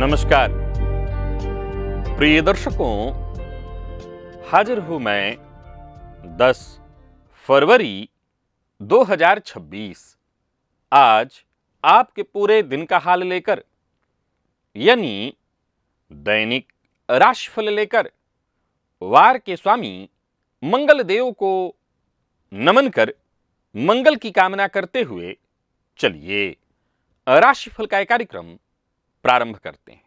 नमस्कार प्रिय दर्शकों, हाजिर हूं मैं 10 फरवरी 2026 आज आपके पूरे दिन का हाल लेकर, यानी दैनिक राशिफल लेकर, वार के स्वामी मंगल देव को नमन कर मंगल की कामना करते हुए चलिए राशिफल का एक कार्यक्रम प्रारंभ करते हैं।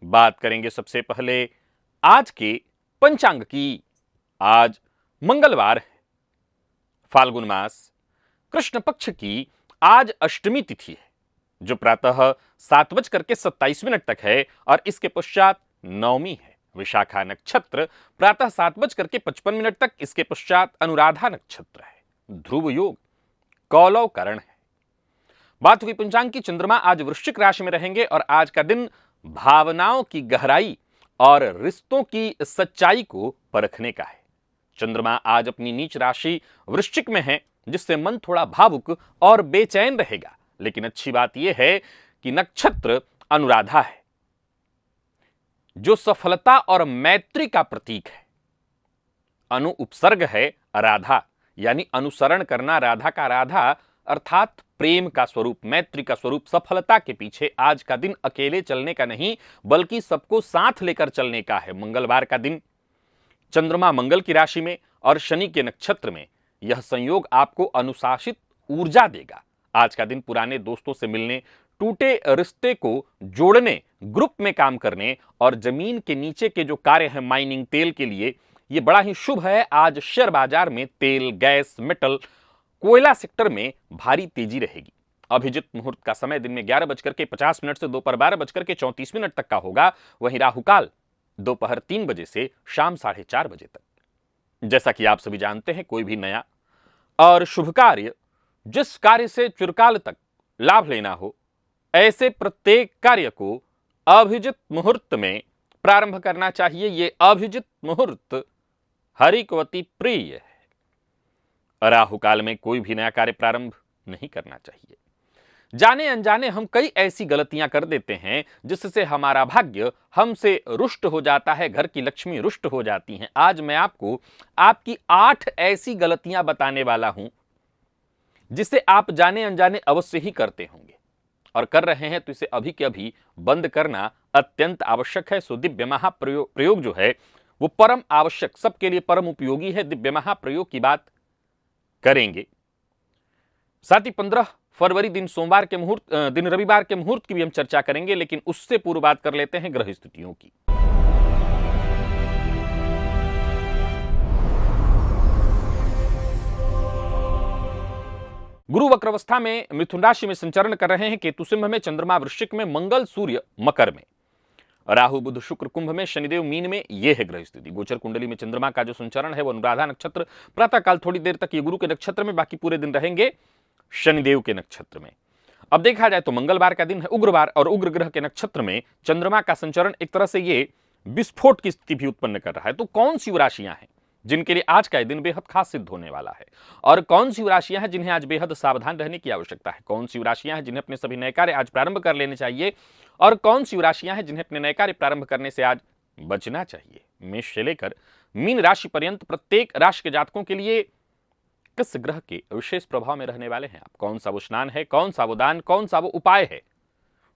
बात करेंगे सबसे पहले आज के पंचांग की। आज मंगलवार है, फाल्गुन मास कृष्ण पक्ष की आज अष्टमी तिथि है, जो प्रातः 7:27 तक है और इसके पश्चात नवमी है। विशाखा नक्षत्र प्रातः 7:55 तक, इसके पश्चात अनुराधा नक्षत्र है। ध्रुव योग कौलव करण है। बात हुई पंचांग की। चंद्रमा आज वृश्चिक राशि में रहेंगे और आज का दिन भावनाओं की गहराई और रिश्तों की सच्चाई को परखने का है। चंद्रमा आज अपनी नीच राशि वृश्चिक में है, जिससे मन थोड़ा भावुक और बेचैन रहेगा। लेकिन अच्छी बात यह है कि नक्षत्र अनुराधा है, जो सफलता और मैत्री का प्रतीक है। अनु उपसर्ग है राधा, यानी अनुसरण करना। राधा का राधा अर्थात प्रेम का स्वरूप, मैत्री का स्वरूप। सफलता के पीछे आज का दिन अकेले चलने का नहीं, बल्कि सबको साथ लेकर चलने का है। मंगलवार का दिन चंद्रमा मंगल की राशि में और शनि के नक्षत्र में, यह संयोग आपको अनुशासित ऊर्जा देगा। आज का दिन पुराने दोस्तों से मिलने, टूटे रिश्ते को जोड़ने, ग्रुप में काम करने और जमीन के नीचे के जो कार्य है माइनिंग, तेल के लिए, यह बड़ा ही शुभ है। आज शेयर बाजार में तेल, गैस, मेटल, कोयला सेक्टर में भारी तेजी रहेगी। अभिजित मुहूर्त का समय दिन में 11:50 से दोपहर 12:34 तक का होगा। वहीं राहुकाल दोपहर 3 बजे से शाम 4:30 बजे तक। जैसा कि आप सभी जानते हैं, कोई भी नया और शुभ कार्य, जिस कार्य से चिरकाल तक लाभ लेना हो, ऐसे प्रत्येक कार्य को अभिजित मुहूर्त में प्रारंभ करना चाहिए। ये अभिजित मुहूर्त हरि को अति प्रिय है। राहुकाल में कोई भी नया कार्य प्रारंभ नहीं करना चाहिए। जाने अनजाने हम कई ऐसी गलतियां कर देते हैं जिससे हमारा भाग्य हमसे रुष्ट हो जाता है, घर की लक्ष्मी रुष्ट हो जाती हैं। आज मैं आपको आपकी 8 ऐसी गलतियां बताने वाला हूं जिसे आप जाने अनजाने अवश्य ही करते होंगे, और कर रहे हैं तो इसे अभी के अभी बंद करना अत्यंत आवश्यक है। सो दिव्य महाप्रयोग जो है वो परम आवश्यक, सबके लिए परम उपयोगी है। दिव्य महाप्रयोग की बात करेंगे। साथ ही 15 फरवरी दिन सोमवार के मुहूर्त, दिन रविवार के मुहूर्त की भी हम चर्चा करेंगे, लेकिन उससे पूर्व बात कर लेते हैं ग्रह स्थितियों की। गुरु वक्रावस्था में मिथुन राशि में संचरण कर रहे हैं। केतु सिंह में, चंद्रमा वृश्चिक में, मंगल सूर्य मकर में, राहु बुध शुक्र कुंभ में, शनिदेव मीन में। यह है ग्रह स्थिति। गोचर कुंडली में चंद्रमा का जो संचरण है वो अनुराधा नक्षत्र, प्रातःकाल थोड़ी देर तक ये गुरु के नक्षत्र में, बाकी पूरे दिन रहेंगे शनिदेव के नक्षत्र में। अब देखा जाए तो मंगलवार का दिन है, उग्रवार, और उग्र ग्रह के नक्षत्र में चंद्रमा का संचरण एक तरह से ये विस्फोट की स्थिति भी उत्पन्न कर रहा है। तो कौन सी राशियां हैं जिनके लिए आज का दिन बेहद खास सिद्ध होने वाला है, और कौन सी राशियां हैं जिन्हें आज बेहद सावधान रहने की आवश्यकता है? कौन सी राशियां हैं जिन्हें अपने सभी नए कार्य आज प्रारंभ कर लेने चाहिए, और कौन सी राशियां हैं जिन्हें अपने नए कार्य प्रारंभ करने से आज बचना चाहिए? मेष से लेकर मीन राशि पर्यंत प्रत्येक राशि के जातकों के लिए किस ग्रह के विशेष प्रभाव में रहने वाले हैं आप? कौन सा वो स्नान है, कौन सा वो दान, कौन सा वो उपाय है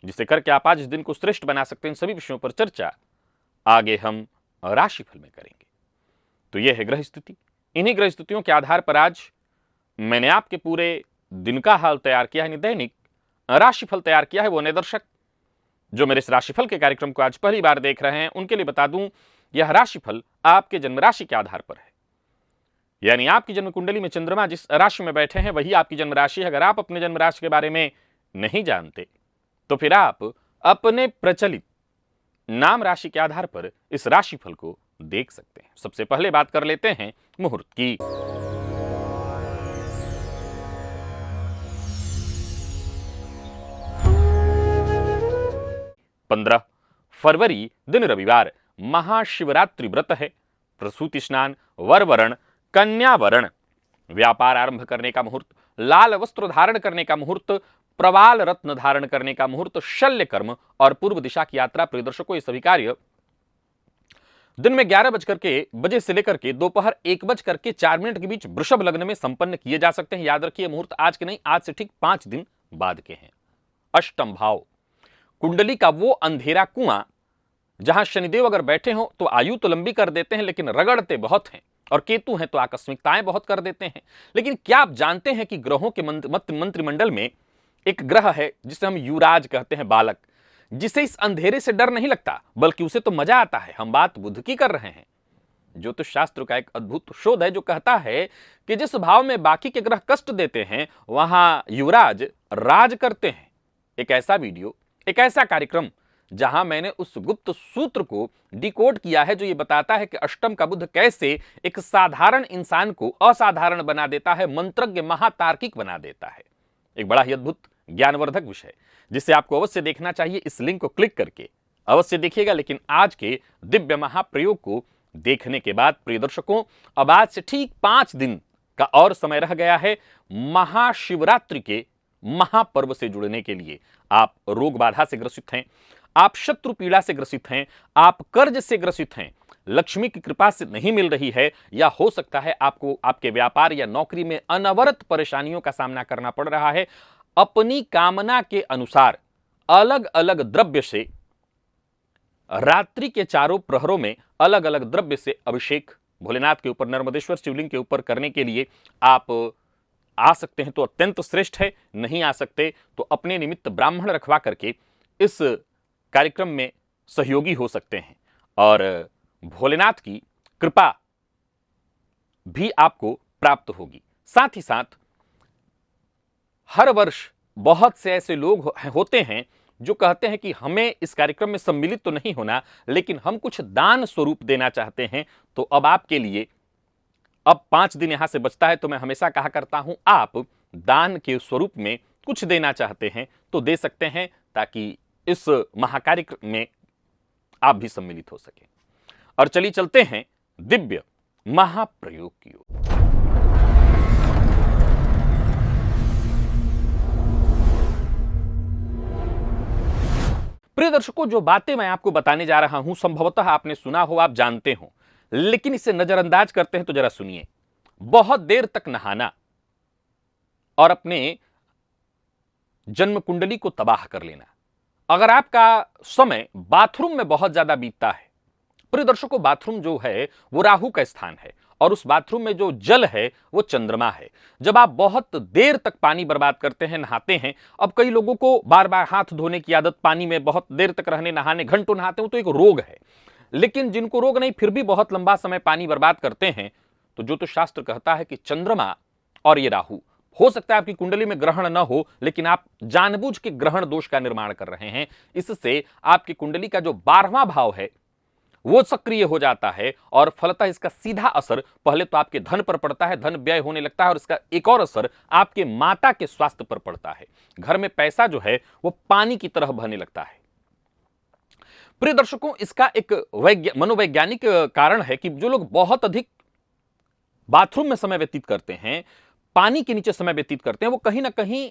जिसे करके आप आज इस दिन को श्रेष्ठ बना सकते हैं? सभी विषयों पर चर्चा आगे हम राशिफल में करेंगे। तो यह है ग्रह स्थिति। इन्हीं ग्रह स्थितियों के आधार पर आज मैंने आपके पूरे दिन का हाल तैयार किया है, दैनिक राशिफल तैयार किया है। वो नए दर्शक जो मेरे इस राशिफल के कार्यक्रम को आज पहली बार देख रहे हैं, उनके लिए बता दूं, यह राशिफल आपके जन्म राशि के आधार पर है। यानी आपकी जन्म कुंडली में चंद्रमा जिस राशि में बैठे हैं वही आपकी जन्म राशि है। अगर आप अपने जन्म राशि के बारे में नहीं जानते तो फिर आप अपने प्रचलित नाम राशि के आधार पर इस राशिफल को देख सकते हैं। सबसे पहले बात कर लेते हैं मुहूर्त की। 15 फरवरी दिन रविवार, महाशिवरात्रि व्रत है। प्रसूति स्नान, वरवरण, कन्यावरण, व्यापार आरंभ करने का मुहूर्त, लाल वस्त्र धारण करने का मुहूर्त, प्रवाल रत्न धारण करने का मुहूर्त, शल्य कर्म और पूर्व दिशा की यात्रा। प्रिय दर्शकों, ये सभी कार्य दिन में 11 बजे से लेकर के दोपहर 1:04 के बीच वृषभ लग्न में संपन्न किए जा सकते हैं। याद रखिए, मुहूर्त आज के नहीं, आज से ठीक 5 दिन बाद के हैं। अष्टम भाव, कुंडली का वो अंधेरा कुआं जहां शनिदेव अगर बैठे हो तो आयु तो लंबी कर देते हैं, लेकिन रगड़ते बहुत हैं, और केतु हैं तो आकस्मिकताएं बहुत कर देते हैं। लेकिन क्या आप जानते हैं कि ग्रहों के मंत्रिमंडल में एक ग्रह है जिसे हम युवराज कहते हैं, बालक, जिसे इस अंधेरे से डर नहीं लगता, बल्कि उसे तो मजा आता है। हम बात बुध की कर रहे हैं। ज्योतिष शास्त्र का एक अद्भुत शोध है जो कहता है कि जिस भाव में बाकी के ग्रह कष्ट देते हैं, वहां युवराज राज करते हैं। एक ऐसा वीडियो, एक ऐसा कार्यक्रम जहां मैंने उस गुप्त सूत्र को डिकोड किया है जो यह बताता है कि अष्टम का बुध कैसे एक साधारण इंसान को असाधारण बना देता है, मंत्रज्ञ महातार्किक बना देता है। एक बड़ा ही अद्भुत ज्ञानवर्धक विषय जिसे आपको अवश्य देखना चाहिए। इस लिंक को क्लिक करके अवश्य देखिएगा। लेकिन आज के दिव्य महाप्रयोग को देखने के बाद प्रिय दर्शकों, अब आज से ठीक 5 दिन का और समय रह गया है महाशिवरात्रि के महापर्व से जुड़ने के लिए। आप रोग बाधा से ग्रसित हैं, आप शत्रु पीड़ा से ग्रसित हैं, आप कर्ज से ग्रसित हैं, लक्ष्मी की कृपा से नहीं मिल रही है, या हो सकता है आपको आपके व्यापार या नौकरी में अनवरत परेशानियों का सामना करना पड़ रहा है। अपनी कामना के अनुसार अलग अलग द्रव्य से रात्रि के चारों प्रहरों में अलग अलग द्रव्य से अभिषेक भोलेनाथ के ऊपर, नर्मदेश्वर शिवलिंग के ऊपर करने के लिए आप आ सकते हैं तो अत्यंत श्रेष्ठ है। नहीं आ सकते तो अपने निमित्त ब्राह्मण रखवा करके इस कार्यक्रम में सहयोगी हो सकते हैं, और भोलेनाथ की कृपा भी आपको प्राप्त होगी। साथ ही साथ हर वर्ष बहुत से ऐसे लोग होते हैं जो कहते हैं कि हमें इस कार्यक्रम में सम्मिलित तो नहीं होना, लेकिन हम कुछ दान स्वरूप देना चाहते हैं। तो अब आपके लिए अब 5 दिन यहां से बचता है, तो मैं हमेशा कहा करता हूं, आप दान के स्वरूप में कुछ देना चाहते हैं तो दे सकते हैं, ताकि इस महाकार्यक्रम में आप भी सम्मिलित हो सके। और चलिए चलते हैं दिव्य महाप्रयोग की ओर। प्रिय दर्शकों, जो बातें मैं आपको बताने जा रहा हूं संभवतः आपने सुना हो, आप जानते हो, लेकिन इसे नजरअंदाज करते हैं तो जरा सुनिए। बहुत देर तक नहाना और अपने जन्म कुंडली को तबाह कर लेना। अगर आपका समय बाथरूम में बहुत ज्यादा बीतता है, प्रिय दर्शकों, बाथरूम जो है वो राहु का स्थान है, और उस बाथरूम में जो जल है वो चंद्रमा है। जब आप बहुत देर तक पानी बर्बाद करते हैं, नहाते हैं, अब कई लोगों को बार बार हाथ धोने की आदत, पानी में बहुत देर तक रहने, नहाने, घंटों नहाते हो, तो एक रोग है। लेकिन जिनको रोग नहीं फिर भी बहुत लंबा समय पानी बर्बाद करते हैं, तो ज्योतिष शास्त्र कहता है कि चंद्रमा और ये राहु, हो सकता है आपकी कुंडली में ग्रहण न हो, लेकिन आप जानबूझ के ग्रहण दोष का निर्माण कर रहे हैं। इससे आपकी कुंडली का जो 12वां भाव है वो सक्रिय हो जाता है, और फलतः इसका सीधा असर पहले तो आपके धन पर पड़ता है, धन व्यय होने लगता है, और इसका एक और असर आपके माता के स्वास्थ्य पर पड़ता है। घर में पैसा जो है वो पानी की तरह बहने लगता है। प्रिय दर्शकों, इसका एक मनोवैज्ञानिक कारण है कि जो लोग बहुत अधिक बाथरूम में समय व्यतीत करते हैं, पानी के नीचे समय व्यतीत करते हैं, वो कहीं ना कहीं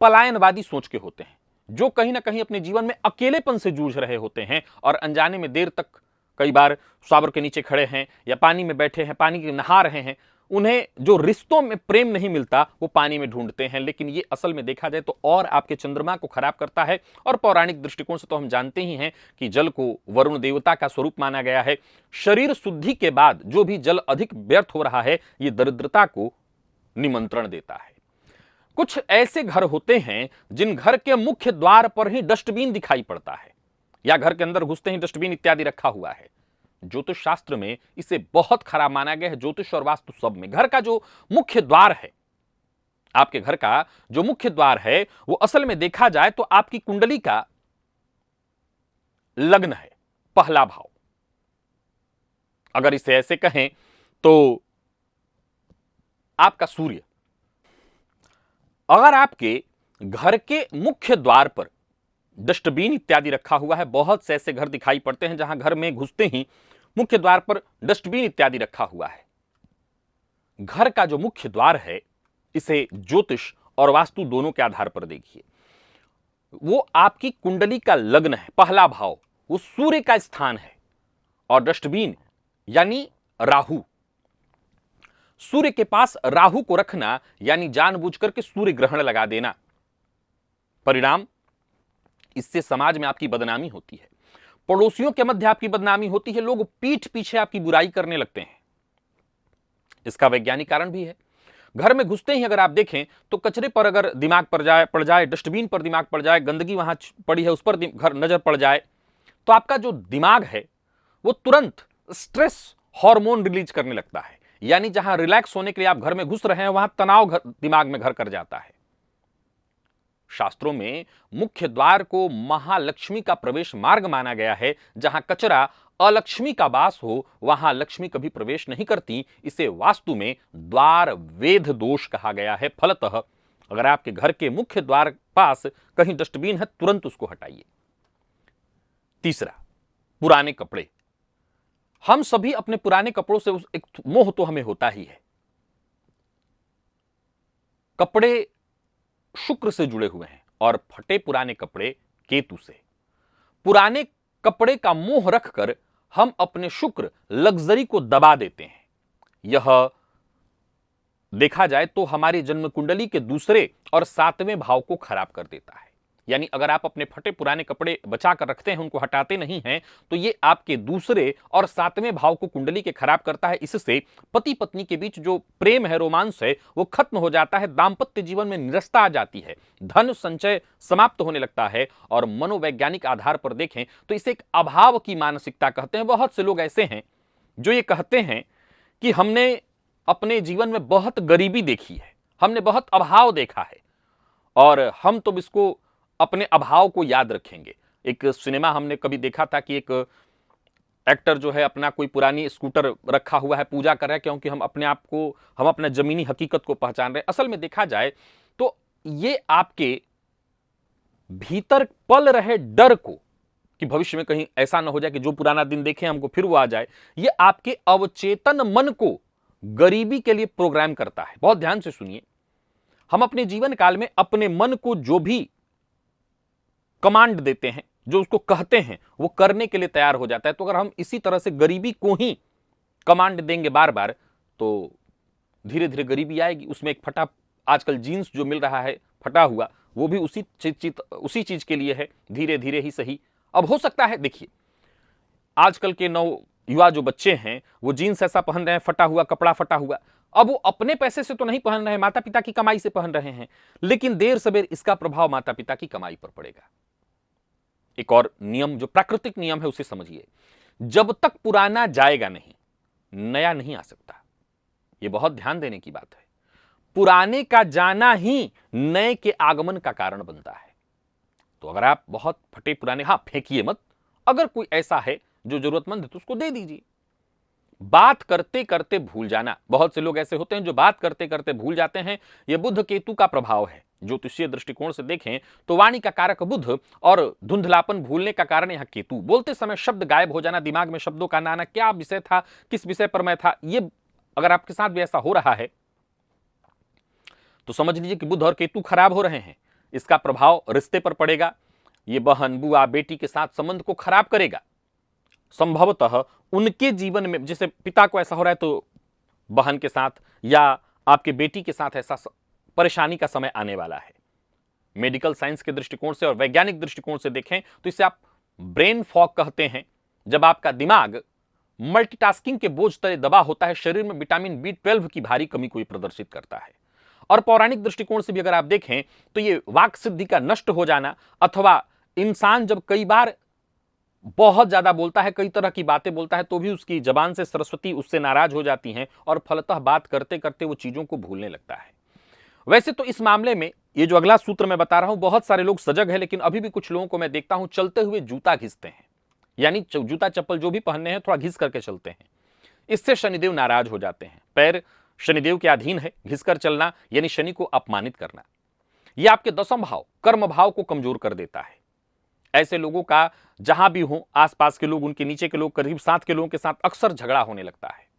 पलायनवादी सोच के होते हैं, जो कहीं ना कहीं अपने जीवन में अकेलेपन से जूझ रहे होते हैं, और अनजाने में देर तक कई बार शावर के नीचे खड़े हैं या पानी में बैठे हैं, पानी के नहा रहे हैं, उन्हें जो रिश्तों में प्रेम नहीं मिलता वो पानी में ढूंढते हैं। लेकिन ये असल में देखा जाए तो और आपके चंद्रमा को खराब करता है। और पौराणिक दृष्टिकोण से तो हम जानते ही हैं कि जल को वरुण देवता का स्वरूप माना गया है। शरीर शुद्धि के बाद जो भी जल अधिक व्यर्थ हो रहा है, ये दरिद्रता को निमंत्रण देता है। कुछ ऐसे घर होते हैं जिन घर के मुख्य द्वार पर ही डस्टबिन दिखाई पड़ता है, या घर के अंदर घुसते ही डस्टबिन इत्यादि रखा हुआ है। ज्योतिष शास्त्र में इसे बहुत खराब माना गया है। ज्योतिष और वास्तु सब में घर का जो मुख्य द्वार है, आपके घर का जो मुख्य द्वार है, वो असल में देखा जाए तो आपकी कुंडली का लग्न है। पहला भाव। अगर इसे ऐसे कहें तो आपका सूर्य। अगर आपके घर के मुख्य द्वार पर डस्टबिन इत्यादि रखा हुआ है, बहुत से ऐसे घर दिखाई पड़ते हैं जहां घर में घुसते ही मुख्य द्वार पर डस्टबिन इत्यादि रखा हुआ है। घर का जो मुख्य द्वार है, इसे ज्योतिष और वास्तु दोनों के आधार पर देखिए, वो आपकी कुंडली का लग्न है, पहला भाव, वो सूर्य का स्थान है। और डस्टबिन यानी राहु, सूर्य के पास राहु को रखना यानी जानबूझकर के सूर्य ग्रहण लगा देना। परिणाम, इससे समाज में आपकी बदनामी होती है, पड़ोसियों के मध्य आपकी बदनामी होती है, लोग पीठ पीछे आपकी बुराई करने लगते हैं। इसका वैज्ञानिक कारण भी है। घर में घुसते ही अगर आप देखें तो कचरे पर अगर दिमाग पड़ जाए, डस्टबिन पर दिमाग पड़ जाए, गंदगी वहां पड़ी है उस पर घर नजर पड़ जाए, तो आपका जो दिमाग है वो तुरंत स्ट्रेस हार्मोन रिलीज करने लगता है। यानी जहां रिलैक्स होने के लिए आप घर में घुस रहे हैं, वहां तनाव दिमाग में घर कर जाता है। शास्त्रों में मुख्य द्वार को महालक्ष्मी का प्रवेश मार्ग माना गया है। जहां कचरा अलक्ष्मी का वास हो, वहां लक्ष्मी कभी प्रवेश नहीं करती। इसे वास्तु में द्वार वेध दोष कहा गया है। फलतः अगर आपके घर के मुख्य द्वार पास कहीं डस्टबिन है, तुरंत उसको हटाइए। तीसरा, पुराने कपड़े। हम सभी अपने पुराने कपड़ों से एक मोह तो हमें होता ही है। कपड़े शुक्र से जुड़े हुए हैं और फटे पुराने कपड़े केतु से। पुराने कपड़े का मोह रखकर हम अपने शुक्र लग्जरी को दबा देते हैं। यह देखा जाए तो हमारी जन्म कुंडली के दूसरे और सातवें भाव को खराब कर देता है। यानी अगर आप अपने फटे पुराने कपड़े बचा कर रखते हैं, उनको हटाते नहीं हैं, तो ये आपके दूसरे और सातवें भाव को कुंडली के खराब करता है। इससे पति पत्नी के बीच जो प्रेम है, रोमांस है, वो खत्म हो जाता है। दाम्पत्य जीवन में निरस्ता आ जाती है, धन संचय समाप्त होने लगता है। और मनोवैज्ञानिक आधार पर देखें तो इसे एक अभाव की मानसिकता कहते हैं। बहुत से लोग ऐसे हैं जो ये कहते हैं कि हमने अपने जीवन में बहुत गरीबी देखी है, हमने बहुत अभाव देखा है, और हम तो इसको अपने अभाव को याद रखेंगे। एक सिनेमा हमने कभी देखा था कि एक एक्टर जो है अपना कोई पुरानी स्कूटर रखा हुआ है, पूजा कर रहा है, क्योंकि हम अपने आप को, हम अपने जमीनी हकीकत को पहचान रहे हैं। असल में देखा जाए तो ये आपके भीतर पल रहे डर को कि भविष्य में कहीं ऐसा ना हो जाए कि जो पुराना दिन देखे हमको फिर वो आ जाए, ये आपके अवचेतन मन को गरीबी के लिए प्रोग्राम करता है। बहुत ध्यान से सुनिए, हम अपने जीवन काल में अपने मन को जो भी कमांड देते हैं, जो उसको कहते हैं, वो करने के लिए तैयार हो जाता है। तो अगर हम इसी तरह से गरीबी को ही कमांड देंगे बार बार, तो धीरे धीरे गरीबी आएगी। उसमें एक फटा, आजकल जीन्स जो मिल रहा है फटा हुआ, वो भी उसी चीज के लिए है, धीरे धीरे ही सही। अब हो सकता है, देखिए आजकल के नव युवा जो बच्चे हैं, वो जीन्स ऐसा पहन रहे हैं, फटा हुआ कपड़ा, फटा हुआ। अब वो अपने पैसे से तो नहीं पहन रहे हैं, माता पिता की कमाई से पहन रहे हैं, लेकिन देर सवेर इसका प्रभाव माता पिता की कमाई पर पड़ेगा। एक और नियम, जो प्राकृतिक नियम है, उसे समझिए। जब तक पुराना जाएगा नहीं, नया नहीं आ सकता। यह बहुत ध्यान देने की बात है। पुराने का जाना ही नए के आगमन का कारण बनता है। तो अगर आप बहुत फटे पुराने, हाँ फेंकिए मत, अगर कोई ऐसा है जो जरूरतमंद है तो उसको दे दीजिए। बात करते करते भूल जाना, बहुत से लोग ऐसे होते हैं जो बात करते करते भूल जाते हैं। यह बुध केतु का प्रभाव है। ज्योतिषीय दृष्टिकोण से देखें तो वाणी का कारक बुध और धुंधलापन, भूलने का कारण यहां केतु। बोलते समय शब्द गायब हो जाना, दिमाग में शब्दों का ना आना, क्या विषय था, किस विषय पर मैं था, ये अगर आपके साथ भी ऐसा हो रहा है तो समझ लीजिए कि बुध और केतु खराब हो रहे हैं। इसका प्रभाव रिश्ते पर पड़ेगा। ये बहन, बुआ, बेटी के साथ संबंध को खराब करेगा। संभवतः उनके जीवन में, जैसे पिता को ऐसा हो रहा है तो बहन के साथ या आपके बेटी के साथ ऐसा परेशानी का समय आने वाला है। मेडिकल साइंस के दृष्टिकोण से और वैज्ञानिक दृष्टिकोण से देखें तो इसे आप ब्रेन फॉग कहते हैं। जब आपका दिमाग मल्टीटास्किंग के बोझ तले दबा होता है, शरीर में विटामिन B12 की भारी कमी को प्रदर्शित करता है। और पौराणिक दृष्टिकोण से भी अगर आप देखें तो ये वाक सिद्धि का नष्ट हो जाना, अथवा इंसान जब कई बार बहुत ज्यादा बोलता है, कई तरह की बातें बोलता है, तो भी उसकी जबान से सरस्वती उससे नाराज हो जाती हैं और फलतः बात करते करते वो चीजों को भूलने लगता है। वैसे तो इस मामले में ये जो अगला सूत्र मैं बता रहा हूं, बहुत सारे लोग सजग हैं, लेकिन अभी भी कुछ लोगों को मैं देखता हूं चलते हुए जूता घिसते हैं। यानी जूता चप्पल जो भी पहनने हैं थोड़ा घिस करके चलते हैं, इससे शनिदेव नाराज हो जाते हैं। पैर शनिदेव के अधीन है, घिसकर चलना यानी शनि को अपमानित करना। यह आपके दसम भाव कर्म भाव को कमजोर कर देता है। ऐसे लोगों का जहां भी हो, आसपास के लोग, उनके नीचे के लोग, करीब साथ के लोगों के साथ अक्सर झगड़ा होने लगता है।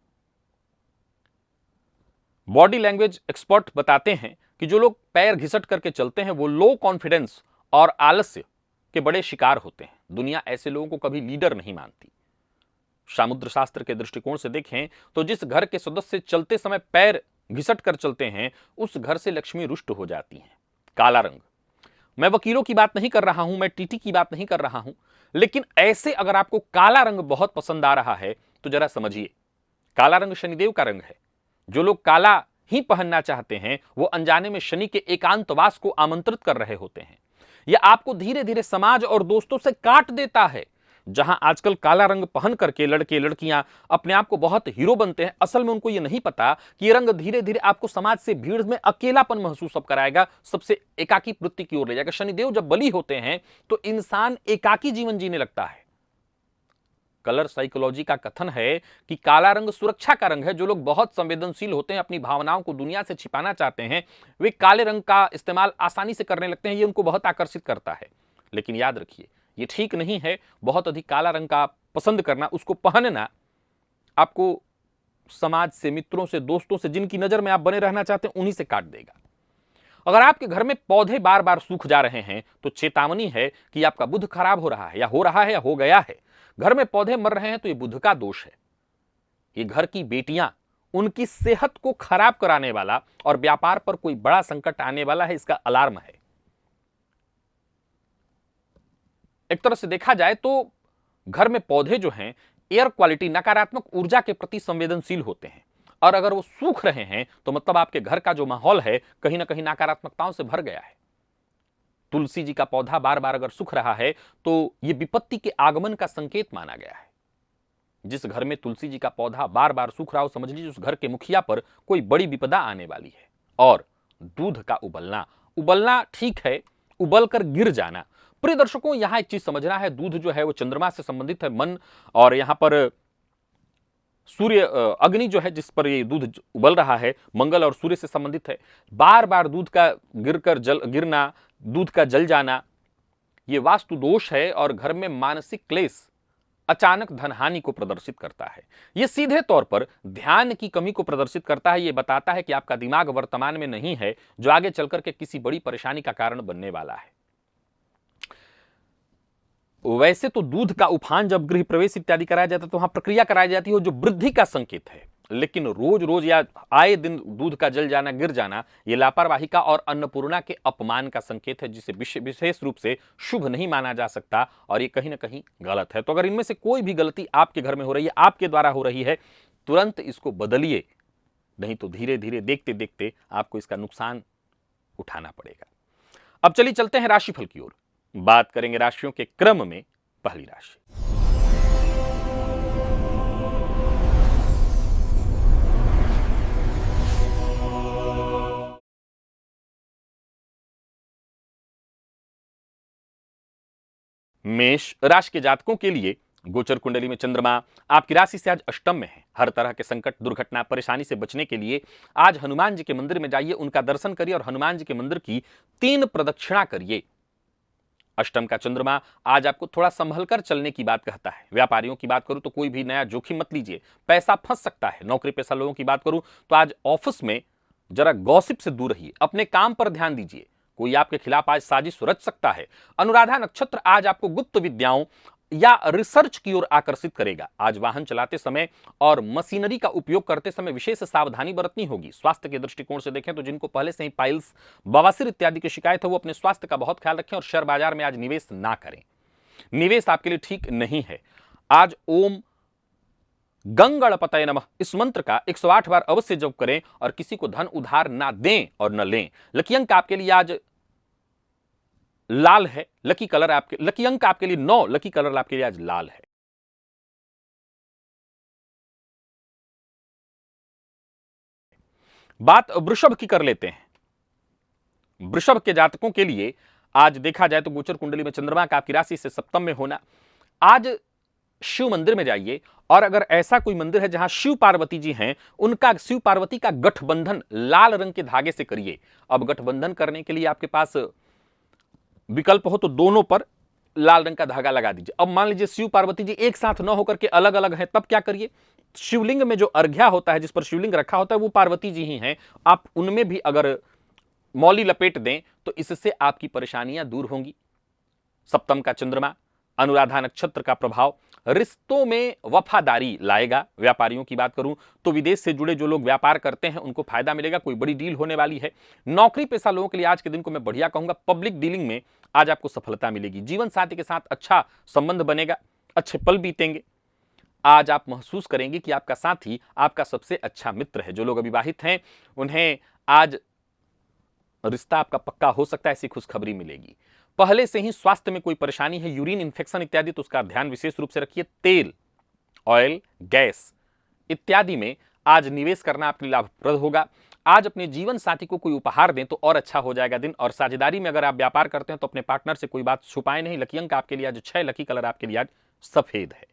बॉडी लैंग्वेज एक्सपर्ट बताते हैं कि जो लोग पैर घिसट करके चलते हैं वो लो कॉन्फिडेंस और आलस्य के बड़े शिकार होते हैं। दुनिया ऐसे लोगों को कभी लीडर नहीं मानती। सामुद्र शास्त्र के दृष्टिकोण से देखें तो जिस घर के सदस्य चलते समय पैर घिसट कर चलते हैं उस घर से लक्ष्मी रुष्ट हो जाती हैं। काला रंग, मैं वकीलों की बात नहीं कर रहा हूं, मैं टीटी की बात नहीं कर रहा हूं, लेकिन ऐसे अगर आपको काला रंग बहुत पसंद आ रहा है तो जरा समझिए, काला रंग शनिदेव का रंग है। जो लोग काला ही पहनना चाहते हैं वो अनजाने में शनि के एकांतवास को आमंत्रित कर रहे होते हैं। यह आपको धीरे धीरे समाज और दोस्तों से काट देता है। जहां आजकल काला रंग पहन करके लड़के लड़कियां अपने आप को बहुत हीरो बनते हैं, असल में उनको यह नहीं पता कि यह रंग धीरे धीरे आपको समाज से, भीड़ में अकेलापन महसूस अब कराएगा, सबसे एकाकी वृत्ति की ओर ले जाएगा। शनिदेव जब बली होते हैं तो इंसान एकाकी जीवन जीने लगता है। कलर साइकोलॉजी का कथन है कि काला रंग सुरक्षा का रंग है। जो लोग बहुत संवेदनशील होते हैं, अपनी भावनाओं को दुनिया से छिपाना चाहते हैं, वे काले रंग का इस्तेमाल आसानी से करने लगते हैं। ये उनको बहुत आकर्षित करता है। लेकिन याद रखिए, ये ठीक नहीं है बहुत अधिक काला रंग का पसंद करना, उसको पहनना आपको समाज से, मित्रों से, दोस्तों से, जिनकी नजर में आप बने रहना चाहते हैं, उन्हीं से काट देगा। अगर आपके घर में पौधे बार बार सूख जा रहे हैं तो चेतावनी है कि आपका बुध खराब हो रहा है, या हो रहा है, या हो गया है। घर में पौधे मर रहे हैं तो यह बुध का दोष है। ये घर की बेटियां, उनकी सेहत को खराब कराने वाला और व्यापार पर कोई बड़ा संकट आने वाला है, इसका अलार्म है। एक तरह से देखा जाए तो घर में पौधे जो हैं, एयर क्वालिटी, नकारात्मक ऊर्जा के प्रति संवेदनशील होते हैं, और अगर वो सूख रहे हैं तो मतलब आपके घर का जो माहौल है कहीं ना कहीं नकारात्मकताओं से भर गया है। तुलसी जी का पौधा बार बार अगर सूख रहा है तो यह विपत्ति के आगमन का संकेत माना गया है। जिस घर में तुलसी जी का पौधा बार बार सूख रहा हो, समझ लीजिए उस घर के मुखिया पर कोई बड़ी विपदा आने वाली है। और दूध का उबलना, उबलना ठीक है, उबल कर गिर जाना। प्रिय दर्शकों, यहां एक चीज समझना है, दूध जो है वो चंद्रमा से संबंधित है, मन, और यहां पर सूर्य, अग्नि जो है जिस पर ये दूध उबल रहा है, मंगल और सूर्य से संबंधित है। बार बार दूध का गिरना, दूध का जल जाना, ये वास्तु दोष है और घर में मानसिक क्लेश, अचानक धनहानि को प्रदर्शित करता है। यह सीधे तौर पर ध्यान की कमी को प्रदर्शित करता है। यह बताता है कि आपका दिमाग वर्तमान में नहीं है, जो आगे चलकर के किसी बड़ी परेशानी का कारण बनने वाला है। वैसे तो दूध का उफान जब गृह प्रवेश इत्यादि कराया जाता है तो वहां प्रक्रिया कराई जाती है जो वृद्धि का संकेत है, लेकिन रोज रोज या आए दिन दूध का जल जाना, गिर जाना, यह लापरवाही का और अन्नपूर्णा के अपमान का संकेत है, जिसे विशेष रूप से शुभ नहीं माना जा सकता और ये कहीं ना कहीं गलत है। तो अगर इनमें से कोई भी गलती आपके घर में हो रही है, आपके द्वारा हो रही है, तुरंत इसको बदलिए, नहीं तो धीरे धीरे देखते देखते आपको इसका नुकसान उठाना पड़ेगा। अब चलिए चलते हैं राशिफल की ओर। बात करेंगे राशियों के क्रम में। पहली राशि मेष राशि के जातकों के लिए गोचर कुंडली में चंद्रमा आपकी राशि से आज अष्टम में है। हर तरह के संकट, दुर्घटना, परेशानी से बचने के लिए आज हनुमान जी के मंदिर में जाइए, उनका दर्शन करिए और हनुमान जी के मंदिर की 3 प्रदक्षिणा करिए। अष्टम का चंद्रमा आज आपको थोड़ा संभल कर चलने की बात कहता है। व्यापारियों की बात करूं तो कोई भी नया जोखिम मत लीजिए, पैसा फंस सकता है। नौकरी पेशा लोगों की बात करूं तो आज ऑफिस में जरा गॉसिप से दूर रहिए, अपने काम पर ध्यान दीजिए। कोई आपके खिलाफ आज साजिश रच सकता है। अनुराधा नक्षत्र आज आपको गुप्त विद्याओं या रिसर्च की ओर आकर्षित करेगा। आज वाहन चलाते समय और मशीनरी का उपयोग करते समय विशेष सावधानी बरतनी होगी। स्वास्थ्य के दृष्टिकोण से देखें तो जिनको पहले से ही पाइल्स, बवासीर इत्यादि की शिकायत है, वो अपने स्वास्थ्य का बहुत ख्याल रखें और शेयर बाजार में आज निवेश ना करें। निवेश आपके लिए ठीक नहीं है। आज ओम गंगणपतये नमः इस मंत्र का 108 बार अवश्य जप करें और किसी को धन उधार ना दें और न लें। लकी अंक आपके लिए आज लाल है। लकी अंक आपके लिए 9, लकी कलर आपके लिए आज लाल है। बात वृषभ की कर लेते हैं। वृषभ के जातकों के लिए आज देखा जाए तो गोचर कुंडली में चंद्रमा का आपकी राशि से सप्तम में होना आज शिव मंदिर में जाइए और अगर ऐसा कोई मंदिर है जहां शिव पार्वती जी हैं, उनका शिव पार्वती का गठबंधन लाल रंग के धागे से करिए। अब गठबंधन करने के लिए आपके पास विकल्प हो तो दोनों पर लाल रंग का धागा लगा दीजिए। अब मान लीजिए शिव पार्वती जी एक साथ न होकर के अलग अलग हैं, तब क्या करिए, शिवलिंग में जो अर्घ्या होता है, जिस पर शिवलिंग रखा होता है, वो पार्वती जी ही हैं। आप उनमें भी अगर मौली लपेट दें तो इससे आपकी परेशानियां दूर होंगी। सप्तम का चंद्रमा, अनुराधा नक्षत्र का प्रभाव रिश्तों में वफादारी लाएगा। व्यापारियों की बात करूं तो विदेश से जुड़े जो लोग व्यापार करते हैं उनको फायदा मिलेगा, कोई बड़ी डील होने वाली है। नौकरी पेशा लोगों के लिए आज के दिन को मैं बढ़िया कहूंगा। पब्लिक डीलिंग में आज आपको सफलता मिलेगी। जीवन साथी के साथ अच्छा संबंध बनेगा, अच्छे पल बीतेंगे। आज आप महसूस करेंगे कि आपका साथी आपका सबसे अच्छा मित्र है। जो लोग अविवाहित हैं उन्हें आज रिश्ता आपका पक्का हो सकता है, ऐसी खुशखबरी मिलेगी। पहले से ही स्वास्थ्य में कोई परेशानी है, यूरिन इन्फेक्शन इत्यादि, तो उसका ध्यान विशेष रूप से रखिए। तेल, ऑयल, गैस इत्यादि में आज निवेश करना आपके लिए लाभप्रद होगा। आज अपने जीवन साथी को कोई उपहार दें तो और अच्छा हो जाएगा दिन। और साझेदारी में अगर आप व्यापार करते हैं तो अपने पार्टनर से कोई बात छुपाए नहीं। लकी अंक आपके लिए आज 6, लकी कलर आपके लिए आज सफेद है।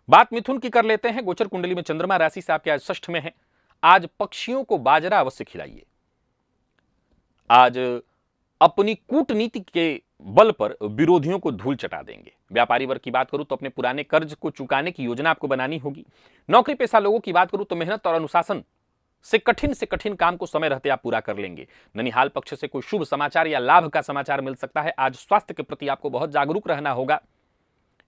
बात मिथुन की कर लेते हैं। गोचर कुंडली में चंद्रमा राशि से आपके आज षष्ठ में है। आज पक्षियों को बाजरा अवश्य खिलाइए। आज अपनी कूटनीति के बल पर विरोधियों को धूल चटा देंगे। व्यापारी वर्ग की बात करूं तो अपने पुराने कर्ज को चुकाने की योजना आपको बनानी होगी। नौकरी पेशा लोगों की बात करूं तो मेहनत और अनुशासन से कठिन काम को समय रहते आप पूरा कर लेंगे। ननिहाल पक्ष से कोई शुभ समाचार या लाभ का समाचार मिल सकता है। आज स्वास्थ्य के प्रति आपको बहुत जागरूक रहना होगा।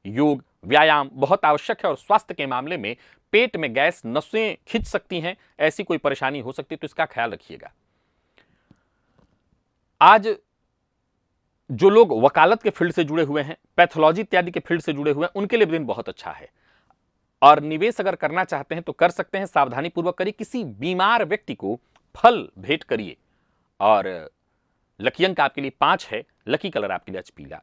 योग, व्यायाम बहुत आवश्यक है। और स्वास्थ्य के मामले में पेट में गैस, नसें खिंच सकती हैं, ऐसी कोई परेशानी हो सकती है, तो इसका ख्याल रखिएगा। आज जो लोग वकालत के फील्ड से जुड़े हुए हैं, पैथोलॉजी इत्यादि के फील्ड से जुड़े हुए हैं, उनके लिए दिन बहुत अच्छा है। और निवेश अगर करना चाहते हैं तो कर सकते हैं, सावधानी पूर्वक करिए। किसी बीमार व्यक्ति को फल भेंट करिए। और लकी अंक आपके लिए 5 है, लकी कलर आपके लिए आज पीला।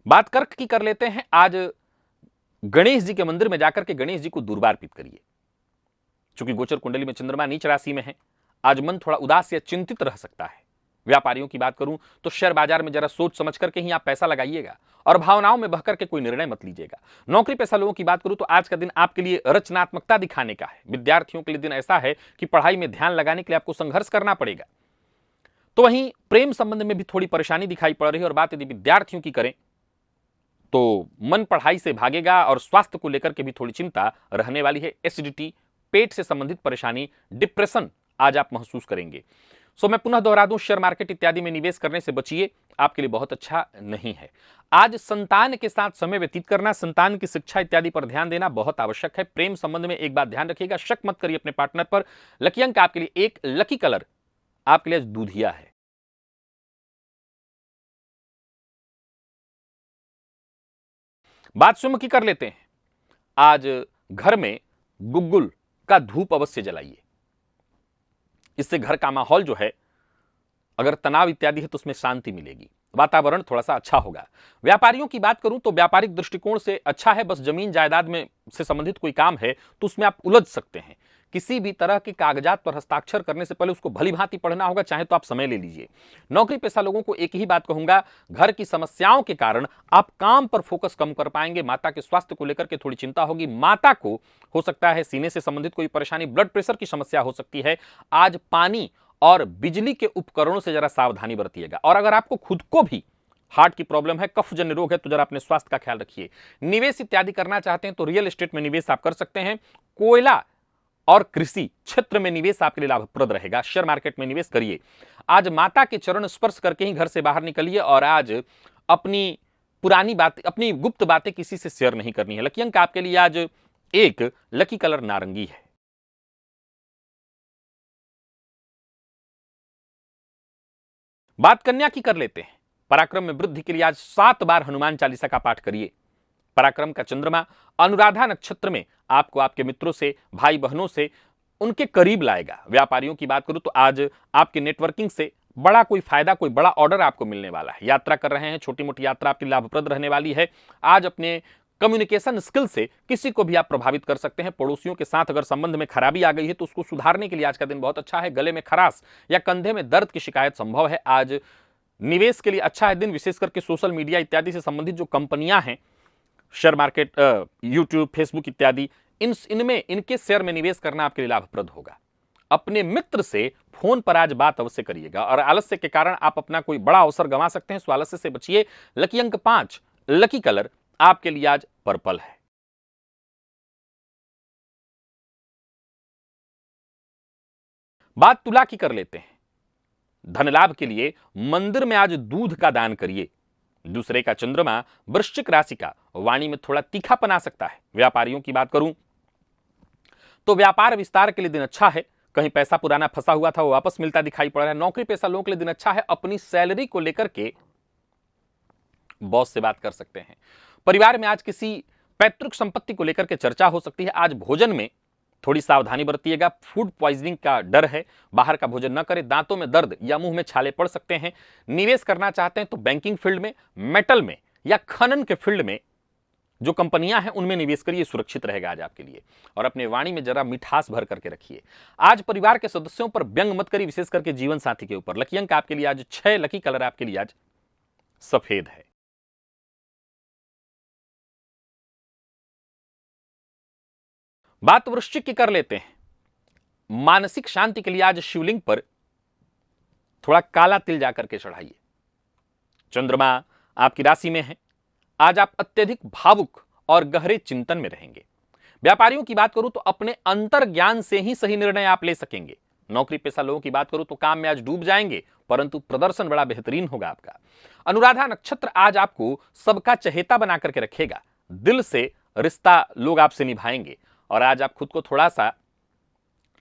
बात कर्क की कर लेते हैं। आज गणेश जी के मंदिर में जाकर के गणेश जी को दूर्वा अर्पित करिए। चूंकि गोचर कुंडली में चंद्रमा नीच राशि में है, आज मन थोड़ा उदास या चिंतित रह सकता है। व्यापारियों की बात करूं तो शेयर बाजार में जरा सोच समझ करके ही आप पैसा लगाइएगा और भावनाओं में बहकर के कोई निर्णय मत लीजिएगा। नौकरी पेशा लोगों की बात करूं तो आज का दिन आपके लिए रचनात्मकता दिखाने का है। विद्यार्थियों के लिए दिन ऐसा है कि पढ़ाई में ध्यान लगाने के लिए आपको संघर्ष करना पड़ेगा। तो वहीं प्रेम संबंध में भी थोड़ी परेशानी दिखाई पड़ रही है। और बात यदि विद्यार्थियों की करें तो मन पढ़ाई से भागेगा और स्वास्थ्य को लेकर के भी थोड़ी चिंता रहने वाली है। एसिडिटी, पेट से संबंधित परेशानी, डिप्रेशन आज आप महसूस करेंगे। सो मैं पुनः दोहरा दूं, शेयर मार्केट इत्यादि में निवेश करने से बचिए, आपके लिए बहुत अच्छा नहीं है। आज संतान के साथ समय व्यतीत करना, संतान की शिक्षा इत्यादि पर ध्यान देना बहुत आवश्यक है। प्रेम संबंध में एक बात ध्यान रखिएगा, शक मत करिए अपने पार्टनर पर। लकी अंक आपके लिए 1, लकी कलर आपके लिए दूधिया है। बात सुम की कर लेते हैं। आज घर में गुग्गुल का धूप अवश्य जलाइए। इससे घर का माहौल जो है, अगर तनाव इत्यादि है तो उसमें शांति मिलेगी, वातावरण थोड़ा सा अच्छा होगा। व्यापारियों की बात करूं तो व्यापारिक दृष्टिकोण से अच्छा है। बस जमीन जायदाद में से संबंधित कोई काम है तो उसमें आप उलझ सकते हैं। किसी भी तरह के कागजात पर हस्ताक्षर करने से पहले उसको भली भांति पढ़ना होगा, चाहे तो आप समय ले लीजिए। नौकरी पेशा लोगों को एक ही बात कहूंगा, घर की समस्याओं के कारण आप काम पर फोकस कम कर पाएंगे। माता के स्वास्थ्य को लेकर के थोड़ी चिंता होगी। माता को हो सकता है सीने से संबंधित कोई परेशानी, ब्लड प्रेशर की समस्या हो सकती है। आज पानी और बिजली के उपकरणों से जरा सावधानी बरतिएगा। और अगर आपको खुद को भी हार्ट की प्रॉब्लम है, कफजन्य रोग है, तो जरा अपने स्वास्थ्य का ख्याल रखिए। निवेश इत्यादि करना चाहते हैं तो रियल एस्टेट में निवेश आप कर सकते हैं। कोयला और कृषि क्षेत्र में निवेश आपके लिए लाभप्रद रहेगा। शेयर मार्केट में निवेश करिए। आज माता के चरण स्पर्श करके ही घर से बाहर निकलिए। और आज अपनी पुरानी बात, अपनी गुप्त बातें किसी से शेयर नहीं करनी है। लकी अंक आपके लिए आज 1, लकी कलर नारंगी है। बात कन्या की कर लेते हैं। पराक्रम में वृद्धि के लिए आज 7 बार हनुमान चालीसा का पाठ करिए। पराक्रम का चंद्रमा अनुराधा नक्षत्र में आपको आपके मित्रों से, भाई बहनों से उनके करीब लाएगा। व्यापारियों की बात करूं तो आज आपके नेटवर्किंग से बड़ा कोई फायदा, कोई बड़ा ऑर्डर आपको मिलने वाला है। यात्रा कर रहे हैं, छोटी मोटी यात्रा आपकी लाभप्रद रहने वाली है। आज अपने कम्युनिकेशन स्किल से किसी को भी आप प्रभावित कर सकते हैं। पड़ोसियों के साथ अगर संबंध में खराबी आ गई है तो उसको सुधारने के लिए आज का दिन बहुत अच्छा है। गले में खराश या कंधे में दर्द की शिकायत संभव है। आज निवेश के लिए अच्छा है दिन, विशेष करके सोशल मीडिया इत्यादि से संबंधित जो कंपनियां हैं, शेयर मार्केट, यूट्यूब, फेसबुक इत्यादि, इनके शेयर में निवेश करना आपके लिए लाभप्रद होगा। अपने मित्र से फोन पर आज बात अवश्य करिएगा और आलस्य के कारण आप अपना कोई बड़ा अवसर गंवा सकते हैं, सो आलस्य से बचिए। लकी अंक 5, लकी कलर आपके लिए आज पर्पल है। बात तुला की कर लेते हैं। धन लाभ के लिए मंदिर में आज दूध का दान करिए। दूसरे का चंद्रमा वृश्चिक राशि का, वाणी में थोड़ा तीखापन आ सकता है। व्यापारियों की बात करूं तो व्यापार विस्तार के लिए दिन अच्छा है। कहीं पैसा पुराना फंसा हुआ था वो वापस मिलता दिखाई पड़ रहा है। नौकरी पेशा लोगों के लिए दिन अच्छा है। अपनी सैलरी को लेकर के बॉस से बात कर सकते हैं। परिवार में आज किसी पैतृक संपत्ति को लेकर के चर्चा हो सकती है। आज भोजन में थोड़ी सावधानी बरतिएगा। फूड पॉइजनिंग का डर है, बाहर का भोजन न करें। दांतों में दर्द या मुंह में छाले पड़ सकते हैं। निवेश करना चाहते हैं तो बैंकिंग फील्ड में, मेटल में या खनन के फील्ड में जो कंपनियां हैं उनमें निवेश करिए, सुरक्षित रहेगा आज आपके लिए। और अपने वाणी में जरा मिठास भर करके रखिए। आज परिवार के सदस्यों पर व्यंग मत करिए, विशेष करके जीवन साथी के ऊपर। लकी अंक आपके लिए आज 6, लकी कलर आपके लिए आज सफेद है। बात वृश्चिक की कर लेते हैं। मानसिक शांति के लिए आज शिवलिंग पर थोड़ा काला तिल जाकर के चढ़ाइए। चंद्रमा आपकी राशि में है। आज आप अत्यधिक भावुक और गहरे चिंतन में रहेंगे। व्यापारियों की बात करूं तो अपने अंतर ज्ञान से ही सही निर्णय आप ले सकेंगे। नौकरी पेशा लोगों की बात करूं तो काम में आज डूब जाएंगे, परंतु प्रदर्शन बड़ा बेहतरीन होगा आपका। अनुराधा नक्षत्र आज आपको सबका चहेता बना करके रखेगा। दिल से रिश्ता लोग आपसे निभाएंगे और आज आप खुद को थोड़ा सा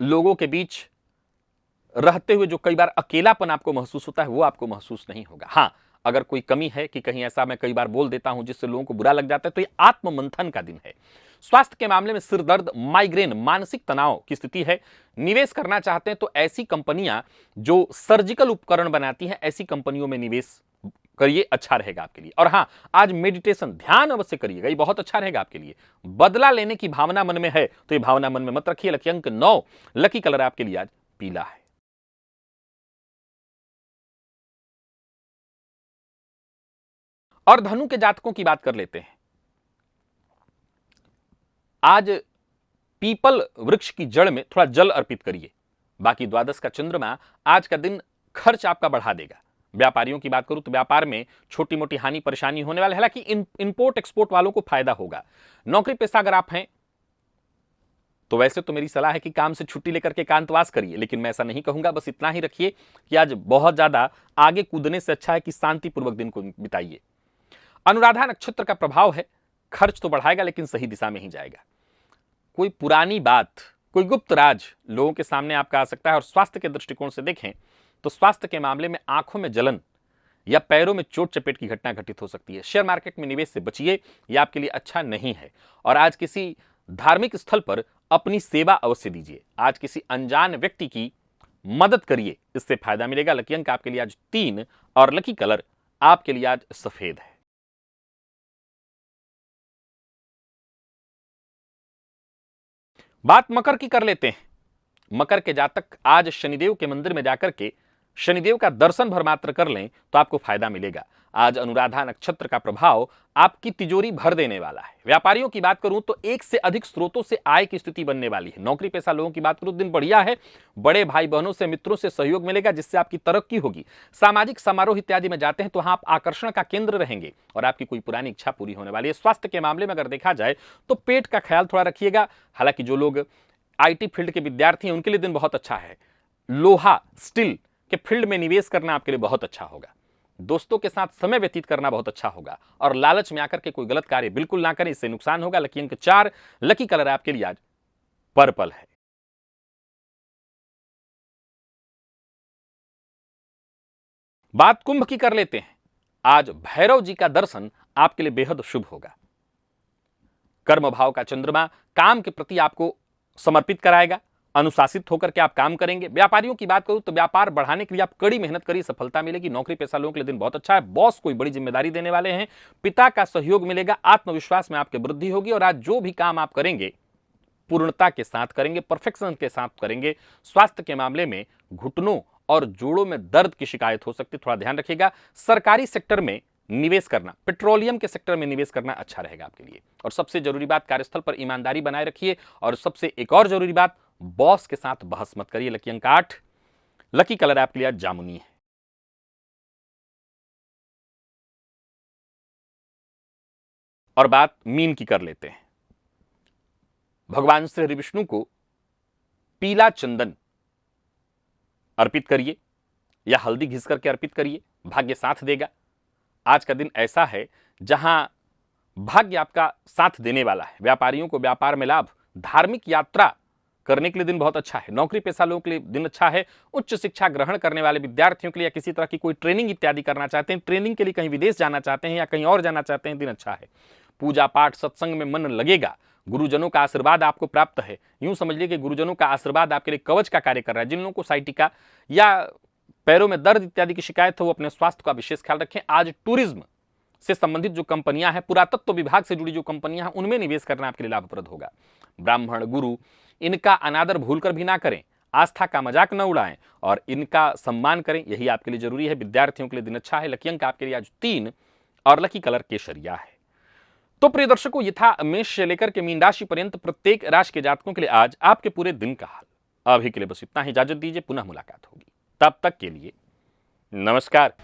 लोगों के बीच रहते हुए जो कई बार अकेलापन आपको महसूस होता है वो आपको महसूस नहीं होगा। हाँ, अगर कोई कमी है कि कहीं ऐसा मैं कई बार बोल देता हूं जिससे लोगों को बुरा लग जाता है तो ये आत्ममंथन का दिन है। स्वास्थ्य के मामले में सिर दर्द, माइग्रेन, मानसिक तनाव की स्थिति है। निवेश करना चाहते हैं तो ऐसी कंपनियां जो सर्जिकल उपकरण बनाती हैं, ऐसी कंपनियों में निवेश करिए, अच्छा रहेगा आपके लिए। और हाँ, आज मेडिटेशन, ध्यान अवश्य करिएगा, ये बहुत अच्छा रहेगा आपके लिए। बदला लेने की भावना मन में है तो ये भावना मन में मत रखिए। लकी अंक 9, लकी कलर आपके लिए आज पीला है। और धनु के जातकों की बात कर लेते हैं। आज पीपल वृक्ष की जड़ में थोड़ा जल अर्पित करिए। बाकी द्वादश का चंद्रमा आज का दिन खर्च आपका बढ़ा देगा। व्यापारियों की बात करूं तो व्यापार में छोटी मोटी हानि परेशानी होने वाली है, हालांकि इंपोर्ट एक्सपोर्ट वालों को फायदा होगा। नौकरी पेशा अगर आप हैं तो वैसे तो मेरी सलाह है कि काम से छुट्टी लेकर के एकांतवास करिए, लेकिन मैं ऐसा नहीं कहूंगा। बस इतना ही रखिए कि आज बहुत ज्यादा आगे कूदने से अच्छा है कि शांतिपूर्वक दिन को बिताइए। अनुराधा नक्षत्र का प्रभाव है, खर्च तो बढ़ाएगा लेकिन सही दिशा में ही जाएगा। कोई पुरानी बात, कोई गुप्त राज लोगों के सामने आपका आ सकता है। और स्वास्थ्य के दृष्टिकोण से देखें तो स्वास्थ्य के मामले में आंखों में जलन या पैरों में चोट चपेट की घटना घटित हो सकती है। शेयर मार्केट में निवेश से बचिए, यह आपके लिए अच्छा नहीं है। और आज किसी धार्मिक स्थल पर अपनी सेवा अवश्य दीजिए। आज किसी अनजान व्यक्ति की मदद करिए, इससे फायदा मिलेगा। लकी अंक आपके लिए आज 3 और लकी कलर आपके लिए आज सफेद है। बात मकर की कर लेते हैं। मकर के जातक आज शनिदेव के मंदिर में जाकर के शनिदेव का दर्शन भर मात्र कर लें तो आपको फायदा मिलेगा। आज अनुराधा नक्षत्र का प्रभाव आपकी तिजोरी भर देने वाला है। व्यापारियों की बात करूं तो एक से अधिक स्रोतों से आय की स्थिति बनने वाली है। नौकरी पेशा लोगों की बात करूं दिन बढ़िया है। बड़े भाई बहनों से, मित्रों से सहयोग मिलेगा जिससे आपकी तरक्की होगी। सामाजिक समारोह इत्यादि में जाते हैं तो आप आकर्षण का केंद्र रहेंगे और आपकी कोई पुरानी इच्छा पूरी होने वाली है। स्वास्थ्य के मामले में अगर देखा जाए तो पेट का ख्याल थोड़ा रखिएगा। हालांकि जो लोग IT फील्ड के विद्यार्थी हैं उनके लिए दिन बहुत अच्छा है। लोहा, स्टील के फील्ड में निवेश करना आपके लिए बहुत अच्छा होगा। दोस्तों के साथ समय व्यतीत करना बहुत अच्छा होगा। और लालच में आकर के कोई गलत कार्य बिल्कुल ना करें, इससे नुकसान होगा। लकी अंक 4, लकी कलर आपके लिए आज पर्पल है। बात कुंभ की कर लेते हैं। आज भैरव जी का दर्शन आपके लिए बेहद शुभ होगा। कर्म भाव का चंद्रमा काम के प्रति आपको समर्पित कराएगा अनुशासित होकर के आप काम करेंगे। व्यापारियों की बात करूं तो व्यापार बढ़ाने के लिए आप कड़ी मेहनत करिए, सफलता मिलेगी। नौकरी पेशा लोगों के लिए दिन बहुत अच्छा है। बॉस कोई बड़ी जिम्मेदारी देने वाले हैं, पिता का सहयोग मिलेगा, आत्मविश्वास में आपकी वृद्धि होगी और आज जो भी काम आप करेंगे पूर्णता के साथ करेंगे, परफेक्शन के साथ करेंगे। स्वास्थ्य के मामले में घुटनों और जोड़ों में दर्द की शिकायत हो सकती है, थोड़ा ध्यान रखिएगा। सरकारी सेक्टर में निवेश करना, पेट्रोलियम के सेक्टर में निवेश करना अच्छा रहेगा आपके लिए। और सबसे जरूरी बात, कार्यस्थल पर ईमानदारी बनाए रखिए। और सबसे एक और जरूरी बात, बॉस के साथ बहस मत करिए। लकी अंक 8, लकी कलर आपके लिए आज जामुनी है। और बात मीन की कर लेते हैं। भगवान श्री हरि विष्णु को पीला चंदन अर्पित करिए या हल्दी घिस करके अर्पित करिए, भाग्य साथ देगा। आज का दिन ऐसा है जहां भाग्य आपका साथ देने वाला है। व्यापारियों को व्यापार में लाभ, धार्मिक यात्रा करने के लिए दिन बहुत अच्छा है। नौकरी पेशा लोगों के लिए दिन अच्छा है। उच्च शिक्षा ग्रहण करने वाले विद्यार्थियों के लिए या किसी तरह की कोई ट्रेनिंग इत्यादि करना चाहते हैं, ट्रेनिंग के लिए कहीं विदेश जाना चाहते हैं या कहीं और जाना चाहते हैं, दिन अच्छा है। पूजा पाठ सत्संग में मन लगेगा। गुरुजनों का आशीर्वाद आपको प्राप्त है। यूं समझ लीजिए कि गुरुजनों का आशीर्वाद आपके लिए कवच का कार्य कर रहा है। जिन लोगों को साइटिका या पैरों में दर्द इत्यादि की शिकायत हो, वो अपने स्वास्थ्य का विशेष ख्याल रखें। आज टूरिज्म से संबंधित जो कंपनियां हैं, पुरातत्व विभाग से जुड़ी जो कंपनियां हैं, उनमें निवेश करना आपके लिए लाभप्रद होगा। ब्राह्मण गुरु, इनका अनादर भूलकर भी ना करें, आस्था का मजाक न उड़ाएं और इनका सम्मान करें, यही आपके लिए जरूरी है। विद्यार्थियों के लिए दिन अच्छा है। लकी अंक आपके लिए आज 3 और लकी कलर केसरिया है। तो प्रिय दर्शकों, ये था मेष से लेकर के मीन राशि पर्यंत प्रत्येक राशि के जातकों के लिए आज आपके पूरे दिन का हाल। अभी के लिए बस इतना ही, इजाजत दीजिए, पुनः मुलाकात होगी। तब तक के लिए नमस्कार।